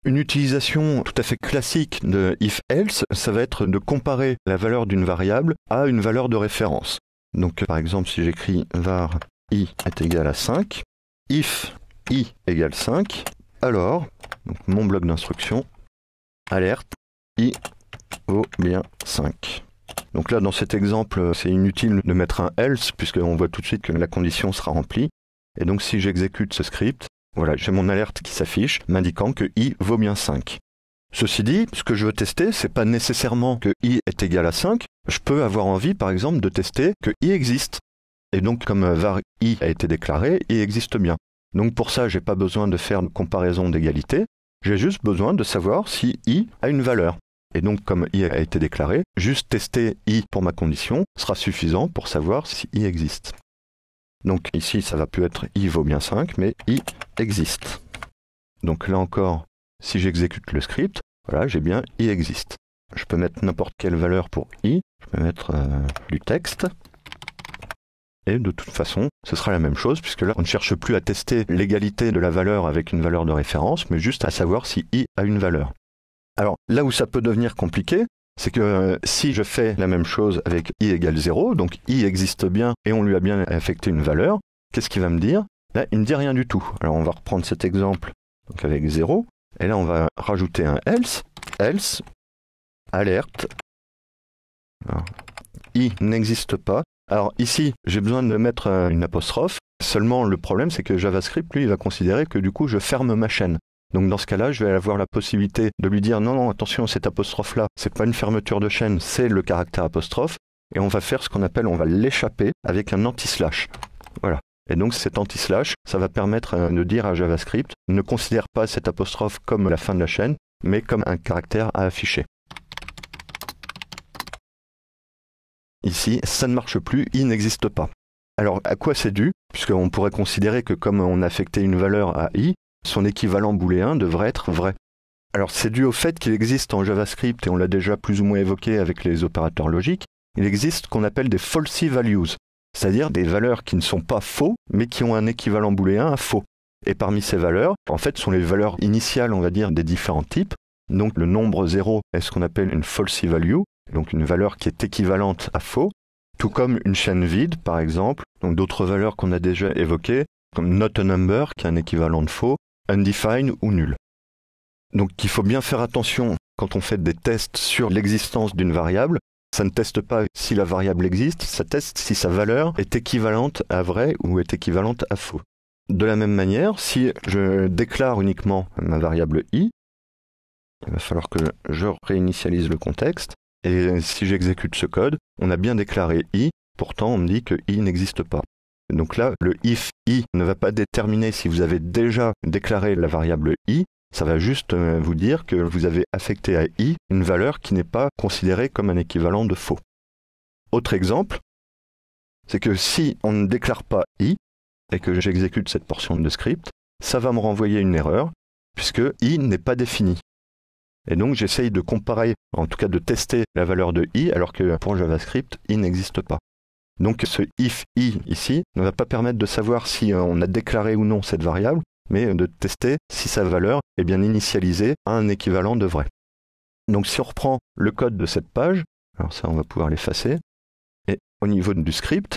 Une utilisation tout à fait classique de if-else, ça va être de comparer la valeur d'une variable à une valeur de référence. Donc par exemple, si j'écris var i est égal à 5, if i égale 5, alors, donc mon bloc d'instruction, alerte, i vaut bien 5. Donc là, dans cet exemple, c'est inutile de mettre un else, puisqu'on voit tout de suite que la condition sera remplie. Et donc si j'exécute ce script, voilà, j'ai mon alerte qui s'affiche, m'indiquant que i vaut bien 5. Ceci dit, ce que je veux tester, c'est pas nécessairement que i est égal à 5. Je peux avoir envie, par exemple, de tester que i existe. Et donc, comme var i a été déclaré, i existe bien. Donc pour ça, j'ai pas besoin de faire une comparaison d'égalité. J'ai juste besoin de savoir si i a une valeur. Et donc, comme i a été déclaré, juste tester i pour ma condition sera suffisant pour savoir si i existe. Donc ici, ça va plus être i vaut bien 5, mais i existe. Donc là encore, si j'exécute le script, voilà, j'ai bien i existe. Je peux mettre n'importe quelle valeur pour i, je peux mettre du texte. Et de toute façon, ce sera la même chose, puisque là, on ne cherche plus à tester l'égalité de la valeur avec une valeur de référence, mais juste à savoir si i a une valeur. Alors, là où ça peut devenir compliqué, c'est que si je fais la même chose avec i égale 0, donc i existe bien et on lui a bien affecté une valeur, qu'est-ce qu'il va me dire? Là, il ne me dit rien du tout. Alors, on va reprendre cet exemple donc avec 0, et là, on va rajouter un else, alerte, alors, i n'existe pas. Alors ici, j'ai besoin de mettre une apostrophe, seulement le problème, c'est que JavaScript, lui, il va considérer que du coup, je ferme ma chaîne. Donc dans ce cas-là, je vais avoir la possibilité de lui dire non, attention, cette apostrophe-là, c'est pas une fermeture de chaîne, c'est le caractère apostrophe. Et on va faire ce qu'on appelle, on va l'échapper avec un anti-slash. Voilà. Et donc cet anti-slash, ça va permettre de dire à JavaScript, ne considère pas cette apostrophe comme la fin de la chaîne, mais comme un caractère à afficher. Ici, ça ne marche plus, i n'existe pas. Alors à quoi c'est dû? Puisqu'on pourrait considérer que comme on a affecté une valeur à i, son équivalent booléen devrait être vrai. Alors c'est dû au fait qu'il existe en JavaScript, et on l'a déjà plus ou moins évoqué avec les opérateurs logiques, il existe ce qu'on appelle des falsy values, c'est-à-dire des valeurs qui ne sont pas faux, mais qui ont un équivalent booléen à faux. Et parmi ces valeurs, en fait, sont les valeurs initiales, on va dire, des différents types. Donc le nombre 0 est ce qu'on appelle une falsy value, donc une valeur qui est équivalente à faux, tout comme une chaîne vide, par exemple, donc d'autres valeurs qu'on a déjà évoquées, comme not a number, qui est un équivalent de faux, undefined ou nul. Donc il faut bien faire attention quand on fait des tests sur l'existence d'une variable. Ça ne teste pas si la variable existe, ça teste si sa valeur est équivalente à vrai ou est équivalente à faux. De la même manière, si je déclare uniquement ma variable i, il va falloir que je réinitialise le contexte. Et si j'exécute ce code, on a bien déclaré i, pourtant on me dit que i n'existe pas. Donc là, le if i ne va pas déterminer si vous avez déjà déclaré la variable i, ça va juste vous dire que vous avez affecté à i une valeur qui n'est pas considérée comme un équivalent de faux. Autre exemple, c'est que si on ne déclare pas i et que j'exécute cette portion de script, ça va me renvoyer une erreur puisque i n'est pas défini. Et donc j'essaye de comparer, en tout cas de tester la valeur de i alors que pour JavaScript, i n'existe pas. Donc ce if i ici ne va pas permettre de savoir si on a déclaré ou non cette variable, mais de tester si sa valeur est bien initialisée à un équivalent de vrai. Donc si on reprend le code de cette page, alors ça on va pouvoir l'effacer, et au niveau du script,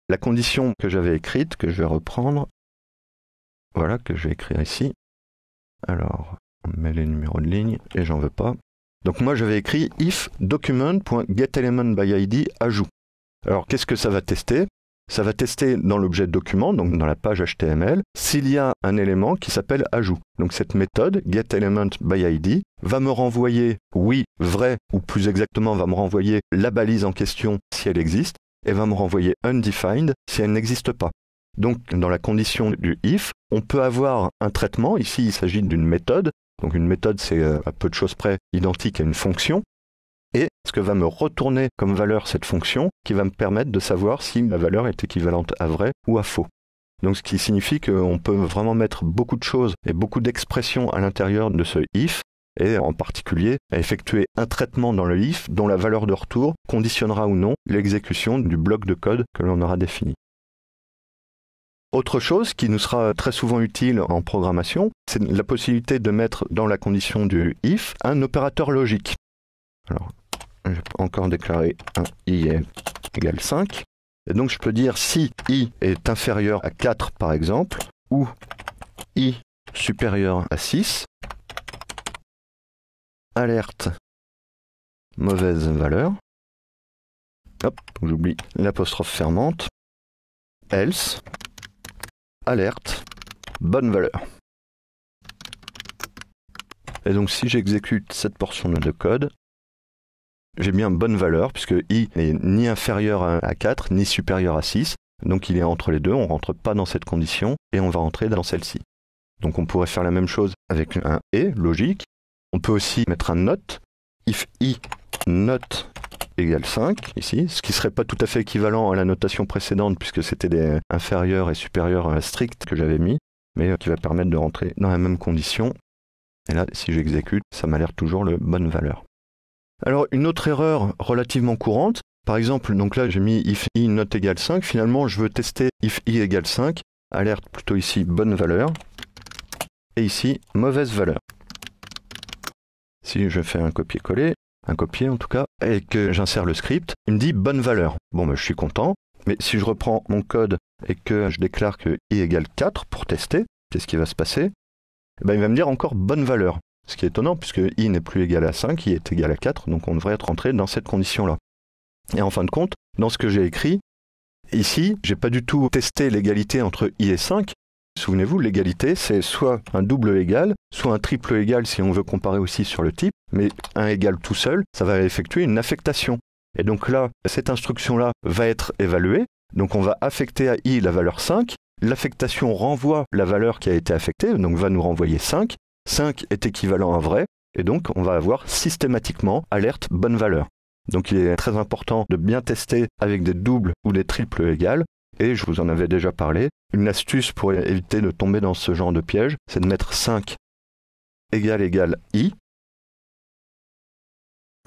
la condition que j'avais écrite, que je vais reprendre, voilà, que je vais écrire ici, alors on met les numéros de ligne, et j'en veux pas. Donc moi j'avais écrit if document.getElementById ajout. Alors qu'est-ce que ça va tester? Ça va tester dans l'objet document, donc dans la page HTML, s'il y a un élément qui s'appelle ajout. Donc cette méthode, getElementById, va me renvoyer oui, vrai, ou plus exactement va me renvoyer la balise en question si elle existe, et va me renvoyer undefined si elle n'existe pas. Donc dans la condition du if, on peut avoir un traitement, ici il s'agit d'une méthode, donc une méthode c'est à peu de choses près identique à une fonction, et ce que va me retourner comme valeur cette fonction qui va me permettre de savoir si la valeur est équivalente à vrai ou à faux. Donc ce qui signifie qu'on peut vraiment mettre beaucoup de choses et beaucoup d'expressions à l'intérieur de ce if, et en particulier à effectuer un traitement dans le if dont la valeur de retour conditionnera ou non l'exécution du bloc de code que l'on aura défini. Autre chose qui nous sera très souvent utile en programmation, c'est la possibilité de mettre dans la condition du if un opérateur logique. Alors, je vais encore déclarer un i égale 5. Et donc je peux dire si i est inférieur à 4 par exemple, ou i supérieur à 6, alerte mauvaise valeur. Hop, j'oublie l'apostrophe fermante. Else, alerte, bonne valeur. Et donc si j'exécute cette portion de code, j'ai bien bonne valeur, puisque i n'est ni inférieur à 4, ni supérieur à 6. Donc il est entre les deux, on ne rentre pas dans cette condition, et on va rentrer dans celle-ci. Donc on pourrait faire la même chose avec un et, logique. On peut aussi mettre un not, if i not égale 5, ici, ce qui ne serait pas tout à fait équivalent à la notation précédente, puisque c'était des inférieurs et supérieurs stricts que j'avais mis, mais qui va permettre de rentrer dans la même condition. Et là, si j'exécute, ça m'alerte toujours le bonne valeur. Alors, une autre erreur relativement courante, par exemple, donc là j'ai mis if i not égale 5, finalement je veux tester if i égale 5, alerte plutôt ici bonne valeur, et ici mauvaise valeur. Si je fais un copier-coller, un copier en tout cas, et que j'insère le script, il me dit bonne valeur. Bon, je suis content, mais si je reprends mon code et que je déclare que i égale 4 pour tester, qu'est-ce qui va se passer? Il va me dire encore bonne valeur. Ce qui est étonnant, puisque i n'est plus égal à 5, i est égal à 4, donc on devrait être rentré dans cette condition-là. Et en fin de compte, dans ce que j'ai écrit, ici, j'ai pas du tout testé l'égalité entre i et 5. Souvenez-vous, l'égalité, c'est soit un double égal, soit un triple égal si on veut comparer aussi sur le type, mais un égal tout seul, ça va effectuer une affectation. Et donc là, cette instruction-là va être évaluée, donc on va affecter à i la valeur 5, l'affectation renvoie la valeur qui a été affectée, donc va nous renvoyer 5, 5 est équivalent à vrai, et donc on va avoir systématiquement alerte bonne valeur. Donc il est très important de bien tester avec des doubles ou des triples égales, et je vous en avais déjà parlé. Une astuce pour éviter de tomber dans ce genre de piège, c'est de mettre 5 égale i.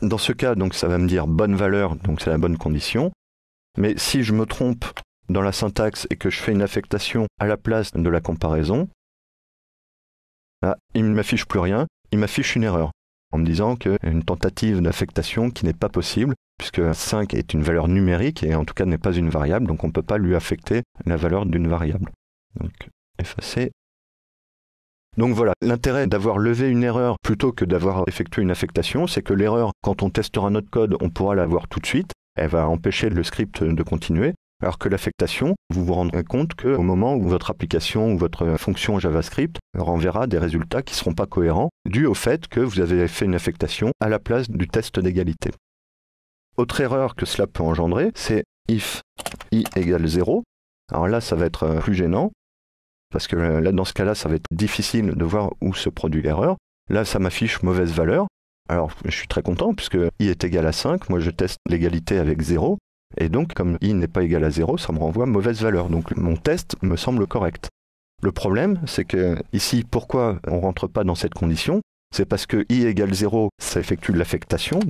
Dans ce cas, donc ça va me dire bonne valeur, donc c'est la bonne condition. Mais si je me trompe dans la syntaxe et que je fais une affectation à la place de la comparaison, là, il ne m'affiche plus rien, il m'affiche une erreur, en me disant qu'il y a une tentative d'affectation qui n'est pas possible, puisque 5 est une valeur numérique et en tout cas n'est pas une variable, donc on ne peut pas lui affecter la valeur d'une variable. Donc, effacer. Donc voilà, l'intérêt d'avoir levé une erreur plutôt que d'avoir effectué une affectation, c'est que l'erreur, quand on testera notre code, on pourra la voir tout de suite, elle va empêcher le script de continuer, alors que l'affectation, vous vous rendrez compte qu'au moment où votre application ou votre fonction JavaScript renverra des résultats qui ne seront pas cohérents, dû au fait que vous avez fait une affectation à la place du test d'égalité. Autre erreur que cela peut engendrer, c'est if i égale 0. Alors là, ça va être plus gênant, parce que là, dans ce cas-là, ça va être difficile de voir où se produit l'erreur. Là, ça m'affiche mauvaise valeur. Alors, je suis très content, puisque i est égal à 5, moi je teste l'égalité avec 0, et donc, comme i n'est pas égal à 0, ça me renvoie mauvaise valeur. Donc, mon test me semble correct. Le problème, c'est que ici, pourquoi on ne rentre pas dans cette condition? C'est parce que i égale 0, ça effectue l'affectation.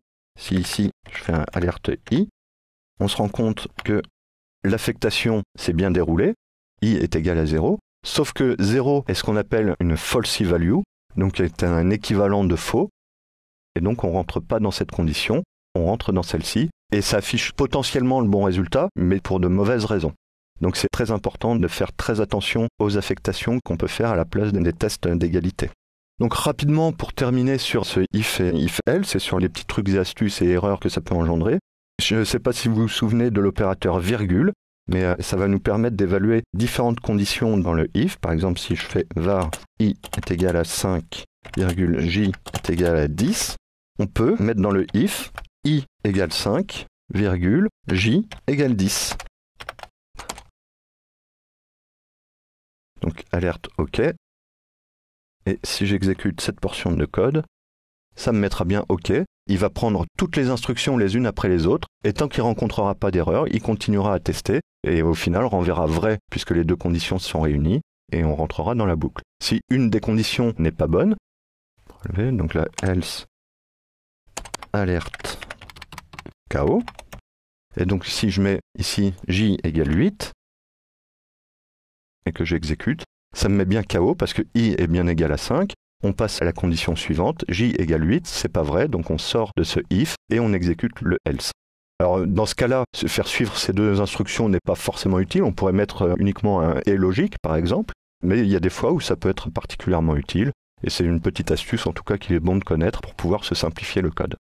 Si ici, je fais un alerte i, on se rend compte que l'affectation s'est bien déroulée, i est égal à 0, sauf que 0 est ce qu'on appelle une falsy value, donc est un équivalent de faux, et donc on ne rentre pas dans cette condition, on rentre dans celle-ci, et ça affiche potentiellement le bon résultat, mais pour de mauvaises raisons. Donc c'est très important de faire très attention aux affectations qu'on peut faire à la place des tests d'égalité. Donc rapidement, pour terminer sur ce if et if-else, c'est sur les petits trucs et astuces et erreurs que ça peut engendrer. Je ne sais pas si vous vous souvenez de l'opérateur virgule, mais ça va nous permettre d'évaluer différentes conditions dans le if. Par exemple, si je fais var i est égal à 5, j est égal à 10, on peut mettre dans le if i égale 5, j égale 10. Donc alerte OK. Et si j'exécute cette portion de code, ça me mettra bien OK. Il va prendre toutes les instructions les unes après les autres, et tant qu'il ne rencontrera pas d'erreur, il continuera à tester, et au final renverra vrai, puisque les deux conditions sont réunies, et on rentrera dans la boucle. Si une des conditions n'est pas bonne, donc là, else, alerte, KO, et donc si je mets ici j égale 8, et que j'exécute, ça me met bien KO parce que I est bien égal à 5. On passe à la condition suivante, J égale 8, c'est pas vrai, donc on sort de ce if et on exécute le else. Alors dans ce cas-là, se faire suivre ces deux instructions n'est pas forcément utile, on pourrait mettre uniquement un et logique par exemple, mais il y a des fois où ça peut être particulièrement utile, et c'est une petite astuce en tout cas qu'il est bon de connaître pour pouvoir se simplifier le code.